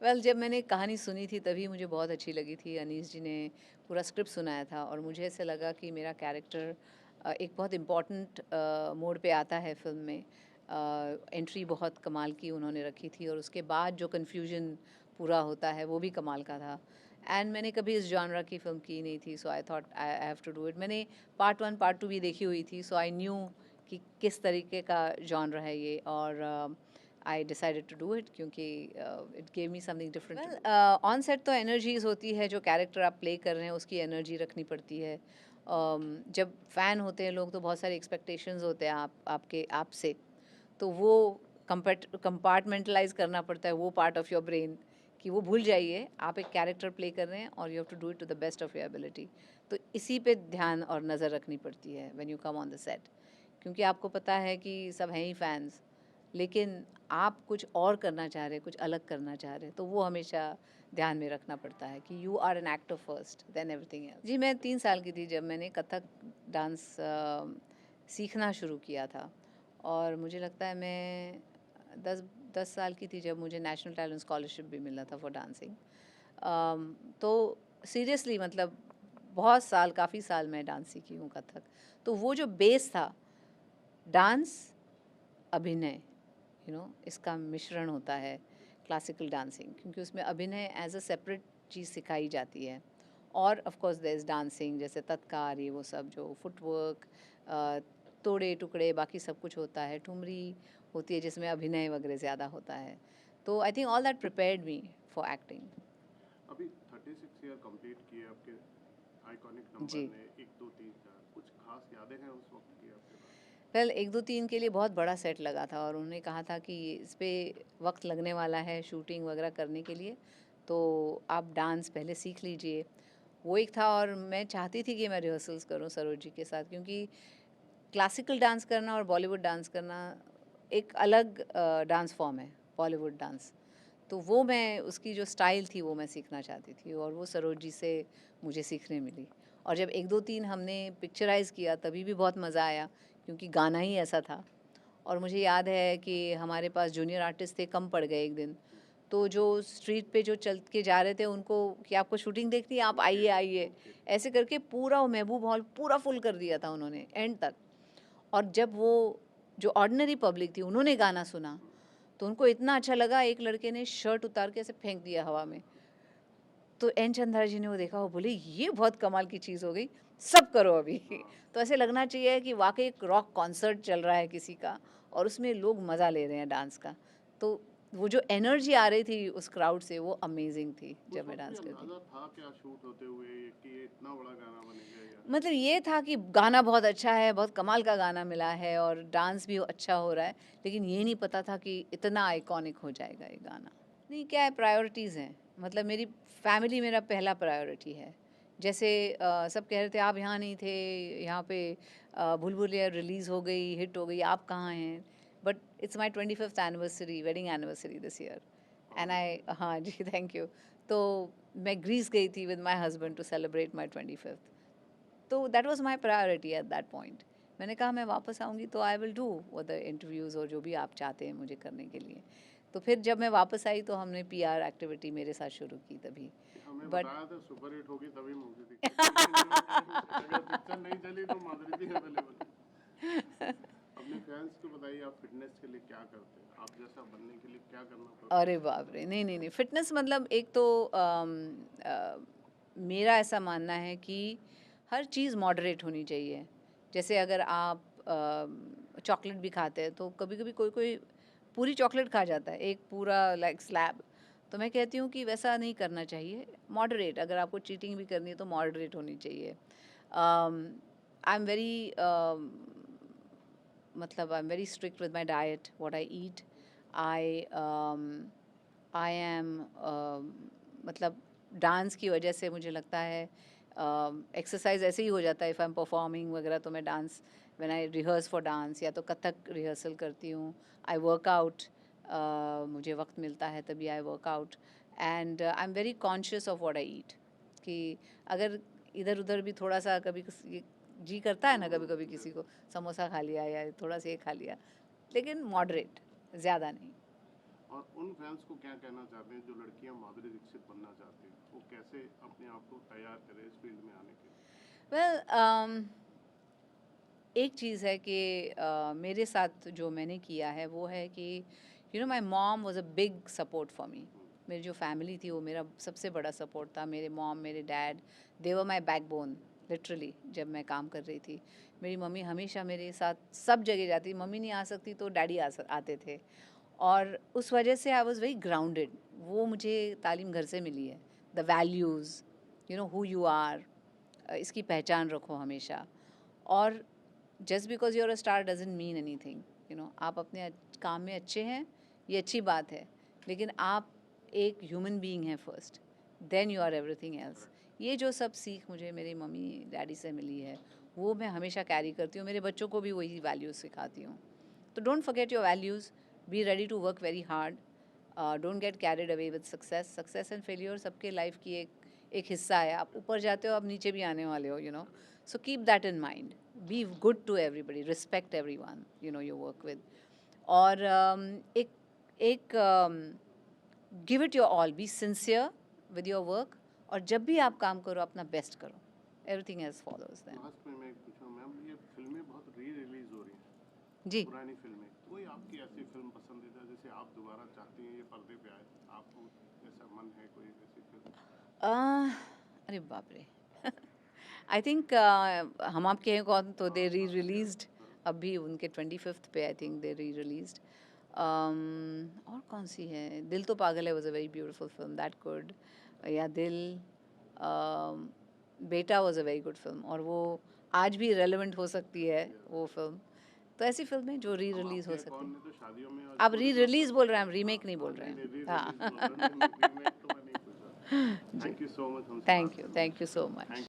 जब मैंने कहानी सुनी थी तभी मुझे बहुत अच्छी लगी थी। अनीस जी ने पूरा स्क्रिप्ट सुनाया था और मुझे ऐसे लगा कि मेरा कैरेक्टर एक बहुत इम्पॉर्टेंट मोड़ पे आता है फ़िल्म में। एंट्री बहुत कमाल की उन्होंने रखी थी और उसके बाद जो कन्फ्यूजन पूरा होता है वो भी कमाल का था। एंड मैंने कभी इस जॉनरा की फ़िल्म की नहीं थी, so I thought I have to do it. मैंने पार्ट 1 पार्ट 2 भी देखी हुई थी, सो आई न्यू कि किस तरीके का जॉनर है ये। और I decided to do it क्योंकि it gave me something different. On set तो एनर्जीज होती है, जो कैरेक्टर आप प्ले कर रहे हैं उसकी एनर्जी रखनी पड़ती है। जब फ़ैन होते हैं लोग तो बहुत सारे एक्सपेक्टेशंस होते हैं आपके आपसे, तो वो कंपार्टमेंटलाइज करना पड़ता है वो पार्ट ऑफ योर ब्रेन कि वो भूल जाइए आप एक कैरेक्टर प्ले कर रहे हैं और you have to do it to the best of your ability. तो इसी पे ध्यान और नज़र रखनी पड़ती है when you come on the set, क्योंकि आपको पता है कि सब हैं ही फैंस, लेकिन आप कुछ और करना चाह रहे, कुछ अलग करना चाह रहे, तो वो हमेशा ध्यान में रखना पड़ता है कि you are an actor first then everything else. जी, मैं 3 साल की थी जब मैंने कथक डांस सीखना शुरू किया था। और मुझे लगता है मैं 10 साल की थी जब मुझे नेशनल टैलेंट स्कॉलरशिप भी मिला था फॉर डांसिंग। तो सीरियसली मतलब बहुत साल, काफ़ी साल मैं डांस सीखी हूँ कथक। तो वो जो बेस था, डांस, अभिनय, इसका मिश्रण होता है क्लासिकल डांसिंग, क्योंकि उसमें अभिनय एज अ सेपरेट चीज़ सिखाई जाती है। और of course there is dancing, जैसे तत्कार, ये वो सब जो फुटवर्क, तोड़े टुकड़े, बाकी सब कुछ होता है। ठुमरी होती है जिसमें अभिनय वगैरह ज़्यादा होता है। तो I think all that prepared me for acting. अभी 36 ईयर कंप्लीट किए आपके आइकॉनिक नंबर जी। ने, 1 2 3 4, कुछ खास यादें हैं उस वक्त की आपके पास? 1 2 3 के लिए बहुत बड़ा सेट लगा था और उन्होंने कहा था कि इस पे वक्त लगने वाला है शूटिंग वगैरह करने के लिए, तो आप डांस पहले सीख लीजिए। वो एक था। और मैं चाहती थी कि मैं रिहर्सल्स करूं सरोज जी के साथ, क्योंकि क्लासिकल डांस करना और बॉलीवुड डांस करना एक अलग डांस फॉर्म है, बॉलीवुड डांस। तो वो मैं उसकी जो स्टाइल थी वो मैं सीखना चाहती थी और वो सरोज जी से मुझे सीखने मिली। और जब 1 2 3 हमने पिक्चराइज़ किया तभी भी बहुत मज़ा आया, क्योंकि गाना ही ऐसा था। और मुझे याद है कि हमारे पास जूनियर आर्टिस्ट थे, कम पड़ गए एक दिन। तो जो स्ट्रीट पे जो चल के जा रहे थे उनको कि आपको शूटिंग देखनी है, आप आइए आइए, ओके। ऐसे करके पूरा वो महबूब हॉल पूरा फुल कर दिया था उन्होंने एंड तक। और जब वो जो ऑर्डिनरी पब्लिक थी उन्होंने गाना सुना तो उनको इतना अच्छा लगा, एक लड़के ने शर्ट उतार के ऐसे फेंक दिया हवा में। तो एन चंद्रा जी ने वो देखा, वो बोले ये बहुत कमाल की चीज़ हो गई, सब करो अभी। हाँ। तो ऐसे लगना चाहिए कि वाकई एक रॉक कॉन्सर्ट चल रहा है किसी का और उसमें लोग मज़ा ले रहे हैं डांस का। तो वो जो एनर्जी आ रही थी उस क्राउड से वो अमेजिंग थी उस जब मैं वक्त भी डांस करती। अंदाजा था क्या शूट होते हुए कि ये इतना बड़ा गाना बनेगा, या? मतलब ये था कि गाना बहुत अच्छा है, बहुत कमाल का गाना मिला है और डांस भी अच्छा हो रहा है, लेकिन ये नहीं पता था कि इतना आइकॉनिक हो जाएगा ये गाना। नहीं, क्या है, प्रायोरिटीज़ हैं। मतलब मेरी फैमिली मेरा पहला प्रायोरिटी है। जैसे सब कह रहे थे आप यहाँ नहीं थे, यहाँ पे भूल भुलैया रिलीज़ हो गई, हिट हो गई, आप कहाँ हैं? But it's my 25th anniversary, wedding anniversary this year. And I, हाँ जी, थैंक यू। तो मैं ग्रीस गई थी with my husband to celebrate my 25th। तो that was my priority at that point. मैंने कहा मैं वापस आऊँगी तो आई विल डू वो द इंटरव्यूज़ और जो भी आप चाहते हैं मुझे करने के लिए। तो फिर जब मैं वापस आई तो हमने पीआर एक्टिविटी मेरे साथ शुरू की तभी। हमें बट बताया था सुपर हिट होगी तभी मूवी दिखेगी, अगर पिक्चर नहीं चली तो माधुरी जी अवेलेबल है। अपने फैंस को बताइए, आप फिटनेस के लिए क्या करते हैं, आप जैसा बनने के लिए क्या करना अरे पसंद बाप करते रे! हैं? नहीं, नहीं, नहीं, फ़िटनेस मतलब एक तो मेरा ऐसा मानना है कि हर चीज़ मॉडरेट होनी चाहिए। जैसे अगर आप चॉकलेट भी खाते हैं तो कभी-कभी कोई-कोई पूरी चॉकलेट खा जाता है, एक पूरा लाइक स्लैब। तो मैं कहती हूँ कि वैसा नहीं करना चाहिए, मॉडरेट। अगर आपको चीटिंग भी करनी है तो मॉडरेट होनी चाहिए। आई एम वेरी मतलब आई am very strict with my diet, what I eat. I I am मतलब डांस की वजह से मुझे लगता है एक्सरसाइज ऐसे ही हो जाता है। इफ़ आई एम परफॉर्मिंग वगैरह तो मैं dance, when I rehearse for dance या तो कथक रिहर्सल करती हूँ। आई वर्क आउट, मुझे वक्त मिलता है तभी I work out. And I am very conscious of what I eat, कि अगर इधर उधर भी थोड़ा सा कभी जी करता है ना, कभी कभी किसी को समोसा खा लिया या थोड़ा सा ये खा लिया, लेकिन मॉडरेट, ज़्यादा नहीं। और उन फैंस को क्या कहना चाहते हैं जो लड़कियां माधुरी दीक्षित बनना चाहती हैं, वो कैसे अपने आप को तैयार करें इस फील्ड में आने के लिए? वेल एक चीज़ है कि मेरे साथ जो मैंने किया है वो है कि my mom was a big support for me. मेरी जो फैमिली थी वो मेरा सबसे बड़ा सपोर्ट था। मेरे मॉम, मेरे dad, they were my backbone literally. जब मैं काम कर रही थी, मेरी मम्मी हमेशा मेरे साथ सब जगह जाती। मम्मी नहीं आ सकती तो डैडी आते थे, और उस वजह से आई वाज वेरी ग्राउंडेड। वो मुझे तालीम घर से मिली है। The values, who you are, इसकी पहचान रखो हमेशा। और just because you're a star doesn't mean anything. आप अपने काम में अच्छे हैं, ये अच्छी बात है, लेकिन आप एक ह्यूमन बीइंग हैं first, then you are everything else. ये जो सब सीख मुझे मेरी मम्मी डैडी से मिली है, वो मैं हमेशा कैरी करती हूँ। मेरे बच्चों को भी वही वैल्यूज़ सिखाती हूँ। तो don't forget your values, be ready to work very hard, don't get carried away with success and failure सबके लाइफ की एक हिस्सा है। आप ऊपर जाते हो, आप नीचे भी आने वाले हो। So keep that in mind, be good to everybody, respect everyone you work with. और एक एक give it your all, be sincere with your work, और जब भी आप काम करो अपना बेस्ट करो, everything else follows then. Last में मैं एक पूछूं मैम, ये फिल्में बहुत री रिलीज हो रही हैं, जी। पुरानी फिल्में, कोई आपकी ऐसी फिल्म पसंदीदा जिसे आप दोबारा चाहती हैं ये पर्दे पे आए, आपको ऐसा मन है कोई ऐसी फिल्म? अरे बाप रे आई थिंक हम आपके हैं कौन तो दे री रिलीज्ड अभी उनके 25th पे, आई थिंक दे री रिलीज्ड। और कौन सी है? दिल तो पागल है, was a very beautiful film, that good. या दिल, बेटा was a very good film, और वो आज भी रेलेवेंट हो सकती है वो फिल्म। तो ऐसी फिल्में जो री हम रिलीज आपके हो हैं सकती कौन हैं। ने तो शादियों में और आप री रिलीज बोल रहे हैं, हम रीमेक नहीं बोल रहे नहीं नहीं, री हैं। रिलीज बोल रहे हाँ हैं, रीमेक तो मैं नहीं पूछा। जी, थैंक यू सो मच हमसे बात करने के लिए। Thank you so much. Thank